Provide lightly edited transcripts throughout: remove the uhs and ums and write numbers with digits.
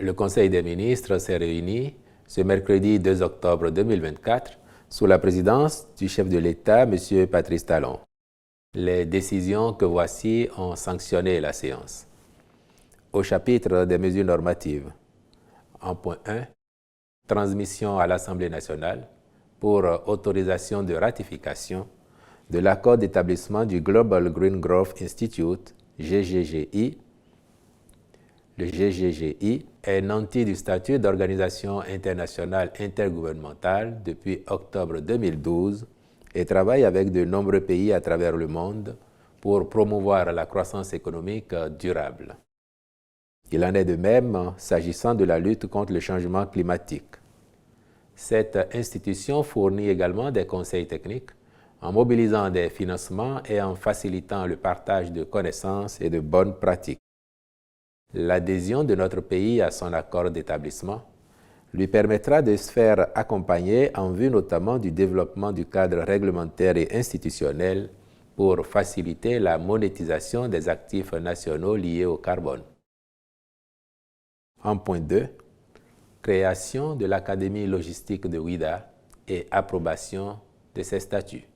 Le Conseil des ministres s'est réuni ce mercredi 2 octobre 2024 sous la présidence du chef de l'État, M. Patrice Talon. Les décisions que voici ont sanctionné la séance. Au chapitre des mesures normatives, en point 1, transmission à l'Assemblée nationale pour autorisation de ratification de l'accord d'établissement du Global Green Growth Institute, GGGI. Le GGGI est nanti du statut d'organisation internationale intergouvernementale depuis octobre 2012 et travaille avec de nombreux pays à travers le monde pour promouvoir la croissance économique durable. Il en est de même s'agissant de la lutte contre le changement climatique. Cette institution fournit également des conseils techniques en mobilisant des financements et en facilitant le partage de connaissances et de bonnes pratiques. L'adhésion de notre pays à son accord d'établissement lui permettra de se faire accompagner en vue notamment du développement du cadre réglementaire et institutionnel pour faciliter la monétisation des actifs nationaux liés au carbone. En point 2, création de l'Académie logistique de Ouidah et approbation de ses statuts.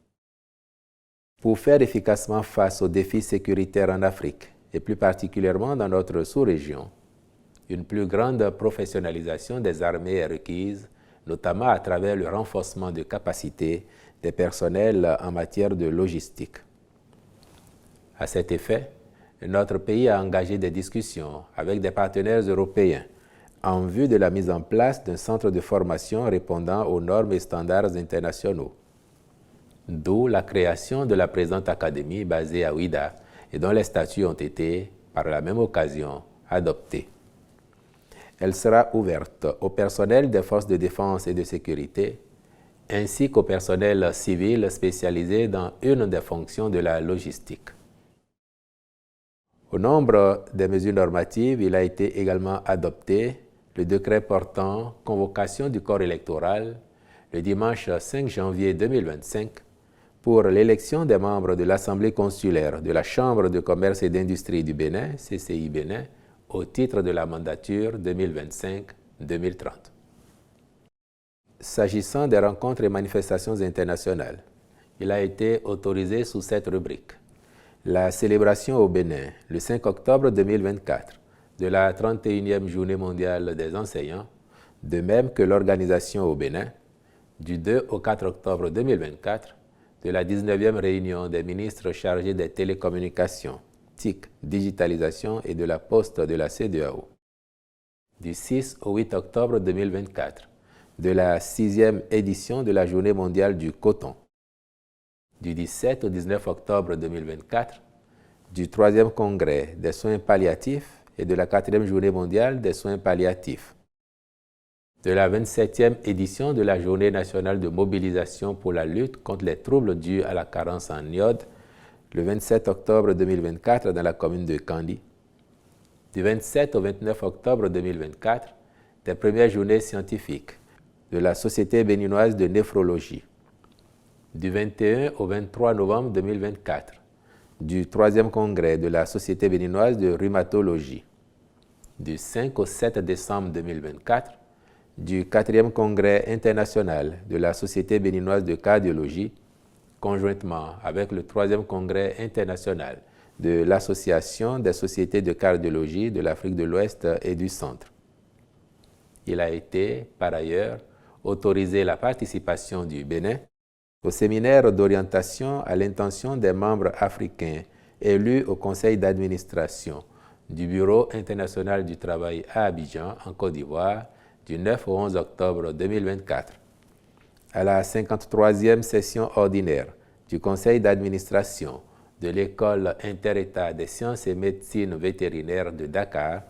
Pour faire efficacement face aux défis sécuritaires en Afrique, et plus particulièrement dans notre sous-région, une plus grande professionnalisation des armées est requise, notamment à travers le renforcement de capacités des personnels en matière de logistique. À cet effet, notre pays a engagé des discussions avec des partenaires européens en vue de la mise en place d'un centre de formation répondant aux normes et standards internationaux. D'où la création de la présente académie basée à Ouidah et dont les statuts ont été, par la même occasion, adoptés. Elle sera ouverte au personnel des forces de défense et de sécurité, ainsi qu'au personnel civil spécialisé dans une des fonctions de la logistique. Au nombre des mesures normatives, il a été également adopté le décret portant convocation du corps électoral le dimanche 5 janvier 2025 pour l'élection des membres de l'Assemblée consulaire de la Chambre de commerce et d'industrie du Bénin, CCI Bénin, au titre de la mandature 2025-2030. S'agissant des rencontres et manifestations internationales, il a été autorisé sous cette rubrique. La célébration au Bénin, le 5 octobre 2024, de la 31e Journée mondiale des enseignants, de même que l'organisation au Bénin, du 2 au 4 octobre 2024, de la 19e réunion des ministres chargés des télécommunications, TIC, digitalisation et de la poste de la CEDEAO. Du 6 au 8 octobre 2024, de la 6e édition de la Journée mondiale du coton. Du 17 au 19 octobre 2024, du 3e congrès des soins palliatifs et de la 4e Journée mondiale des soins palliatifs. De la 27e édition de la Journée nationale de mobilisation pour la lutte contre les troubles dus à la carence en iode, le 27 octobre 2024 dans la commune de Kandi. Du 27 au 29 octobre 2024, des premières journées scientifiques de la Société béninoise de néphrologie. Du 21 au 23 novembre 2024, du 3e congrès de la Société béninoise de rhumatologie. Du 5 au 7 décembre 2024, du 4e congrès international de la Société béninoise de cardiologie, conjointement avec le 3e congrès international de l'Association des sociétés de cardiologie de l'Afrique de l'Ouest et du Centre. Il a été, par ailleurs, autorisé la participation du Bénin au séminaire d'orientation à l'intention des membres africains élus au conseil d'administration du Bureau international du travail à Abidjan, en Côte d'Ivoire, du 9 au 11 octobre 2024, à la 53e session ordinaire du conseil d'administration de l'École inter-État des sciences et médecine vétérinaire de Dakar,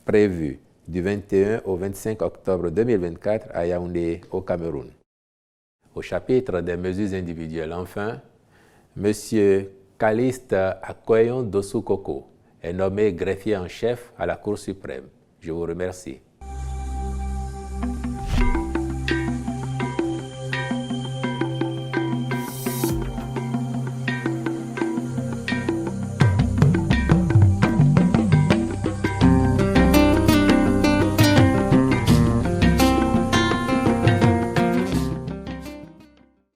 prévue du 21 au 25 octobre 2024 à Yaoundé, au Cameroun. Au chapitre des mesures individuelles, enfin, M. Caliste Akweyon Dossou Koko est nommé greffier en chef à la Cour suprême. Je vous remercie.